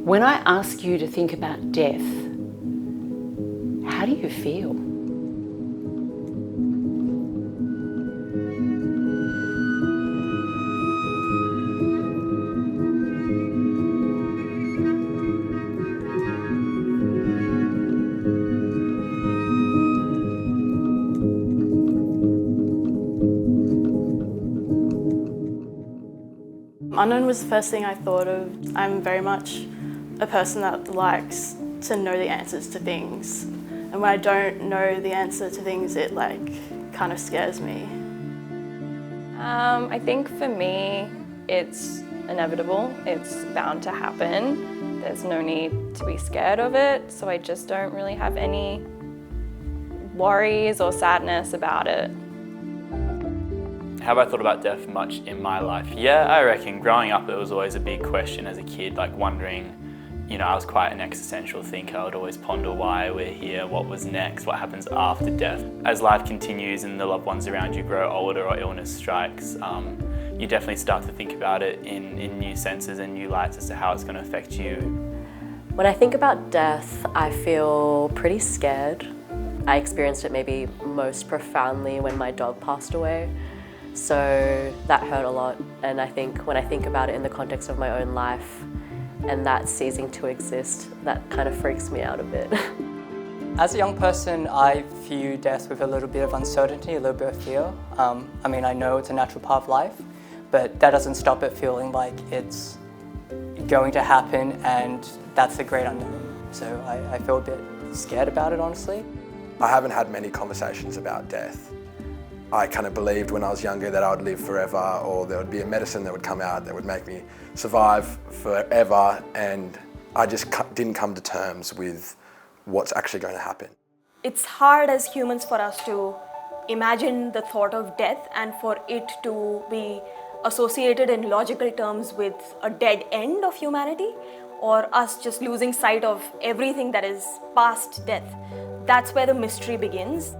When I ask you to think about death, how do you feel? Unknown was the first thing I thought of. I'm very much a person that likes to know the answers to things. And when I don't know the answer to things, it kind of scares me. I think for me, it's inevitable. It's bound to happen. There's no need to be scared of it, so I just don't really have any worries or sadness about it. Have I thought about death much in my life? Yeah, I reckon growing up it was always a big question as a kid, wondering, I was quite an existential thinker. I would always ponder why we're here, what was next, what happens after death. As life continues and the loved ones around you grow older or illness strikes, you definitely start to think about it in new senses and new lights as to how it's going to affect you. When I think about death, I feel pretty scared. I experienced it maybe most profoundly when my dog passed away. So that hurt a lot, and I think when I think about it in the context of my own life and that ceasing to exist, that kind of freaks me out a bit. As a young person, I view death with a little bit of uncertainty, a little bit of fear. I know it's a natural part of life, but that doesn't stop it feeling like it's going to happen, and that's the great unknown. So I feel a bit scared about it, honestly. I haven't had many conversations about death. I kind of believed when I was younger that I would live forever, or there would be a medicine that would come out that would make me survive forever, and I just didn't come to terms with what's actually going to happen. It's hard as humans for us to imagine the thought of death and for it to be associated in logical terms with a dead end of humanity, or us just losing sight of everything that is past death. That's where the mystery begins.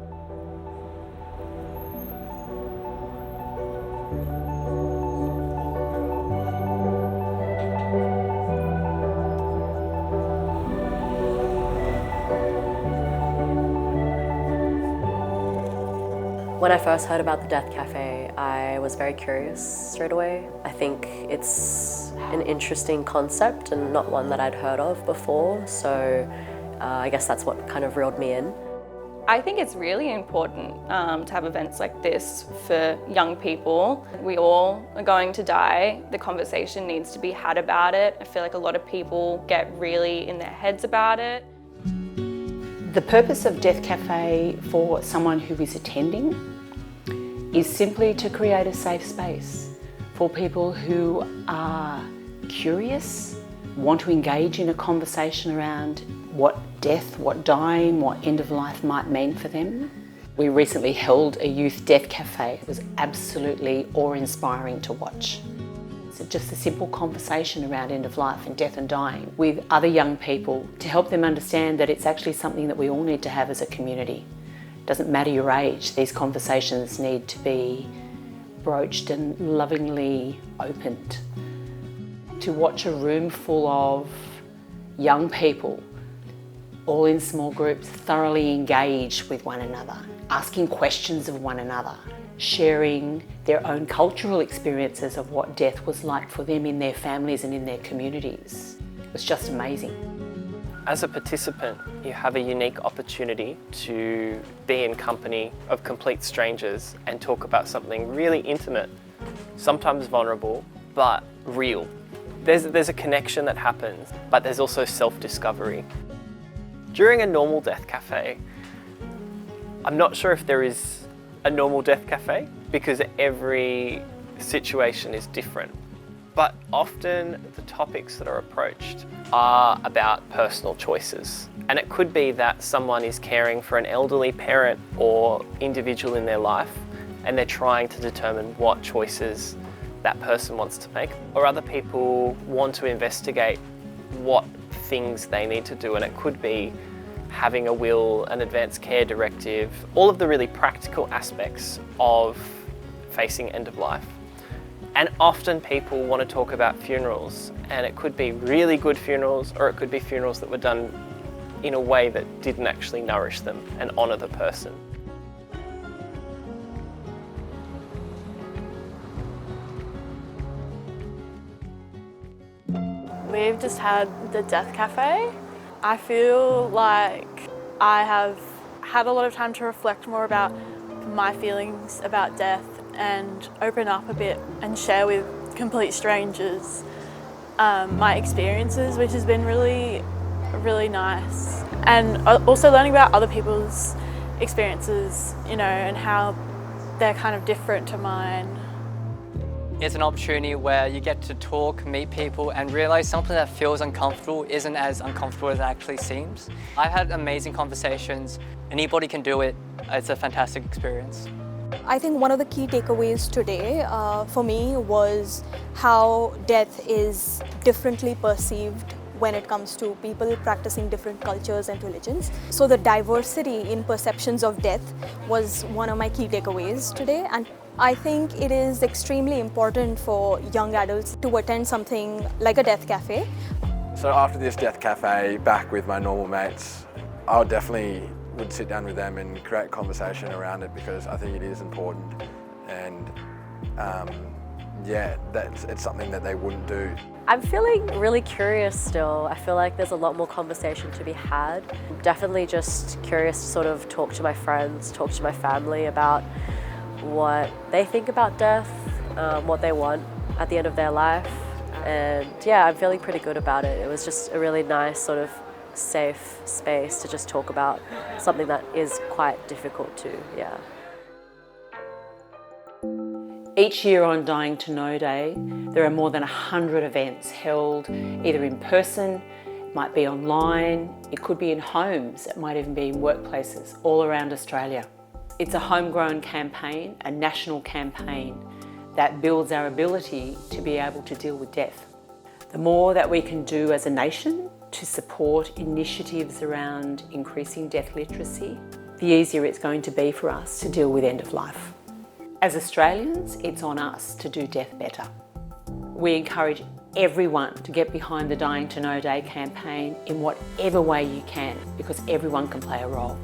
When I first heard about the Death Café, I was very curious straight away. I think it's an interesting concept and not one that I'd heard of before, so I guess that's what kind of reeled me in. I think it's really important to have events like this for young people. We all are going to die. The conversation needs to be had about it. I feel like a lot of people get really in their heads about it. The purpose of Death Café for someone who is attending is simply to create a safe space for people who are curious, want to engage in a conversation around what death, what dying, what end of life might mean for them. We recently held a youth Death Café. It was absolutely awe-inspiring to watch. It's just a simple conversation around end of life and death and dying with other young people to help them understand that it's actually something that we all need to have as a community. It doesn't matter your age, these conversations need to be broached and lovingly opened. To watch a room full of young people, all in small groups, thoroughly engaged with one another, asking questions of one another, sharing their own cultural experiences of what death was like for them in their families and in their communities. It was just amazing. As a participant, you have a unique opportunity to be in company of complete strangers and talk about something really intimate, sometimes vulnerable, but real. There's a connection that happens, but there's also self-discovery. During a normal Death Café, I'm not sure if there is a normal Death Café because every situation is different. But often the topics that are approached are about personal choices. And it could be that someone is caring for an elderly parent or individual in their life and they're trying to determine what choices that person wants to make. Or other people want to investigate what things they need to do, and it could be having a will, an advanced care directive, all of the really practical aspects of facing end of life. And often people want to talk about funerals, and it could be really good funerals, or it could be funerals that were done in a way that didn't actually nourish them and honour the person. We've just had the Death Cafe. I feel like I have had a lot of time to reflect more about my feelings about death and open up a bit and share with complete strangers my experiences, which has been really, really nice. And also learning about other people's experiences, you know, and how they're kind of different to mine. It's an opportunity where you get to talk, meet people, and realize something that feels uncomfortable isn't as uncomfortable as it actually seems. I've had amazing conversations. Anybody can do it. It's a fantastic experience. I think one of the key takeaways today for me was how death is differently perceived when it comes to people practicing different cultures and religions. So the diversity in perceptions of death was one of my key takeaways today. And I think it is extremely important for young adults to attend something like a Death Cafe. So after this Death Cafe, back with my normal mates, I would sit down with them and create conversation around it, because I think it is important, and it's something that they wouldn't do. I'm feeling really curious still. I feel like there's a lot more conversation to be had. I'm definitely just curious to sort of talk to my friends, talk to my family about what they think about death, what they want at the end of their life. And yeah, I'm feeling pretty good about it. It was just a really nice sort of safe space to just talk about something that is quite difficult too, yeah. Each year on Dying to Know Day, there are more than 100 events held either in person, it might be online, it could be in homes, it might even be in workplaces all around Australia. It's a homegrown campaign, a national campaign that builds our ability to be able to deal with death. The more that we can do as a nation to support initiatives around increasing death literacy, the easier it's going to be for us to deal with end of life. As Australians, it's on us to do death better. We encourage everyone to get behind the Dying to Know Day campaign in whatever way you can, because everyone can play a role.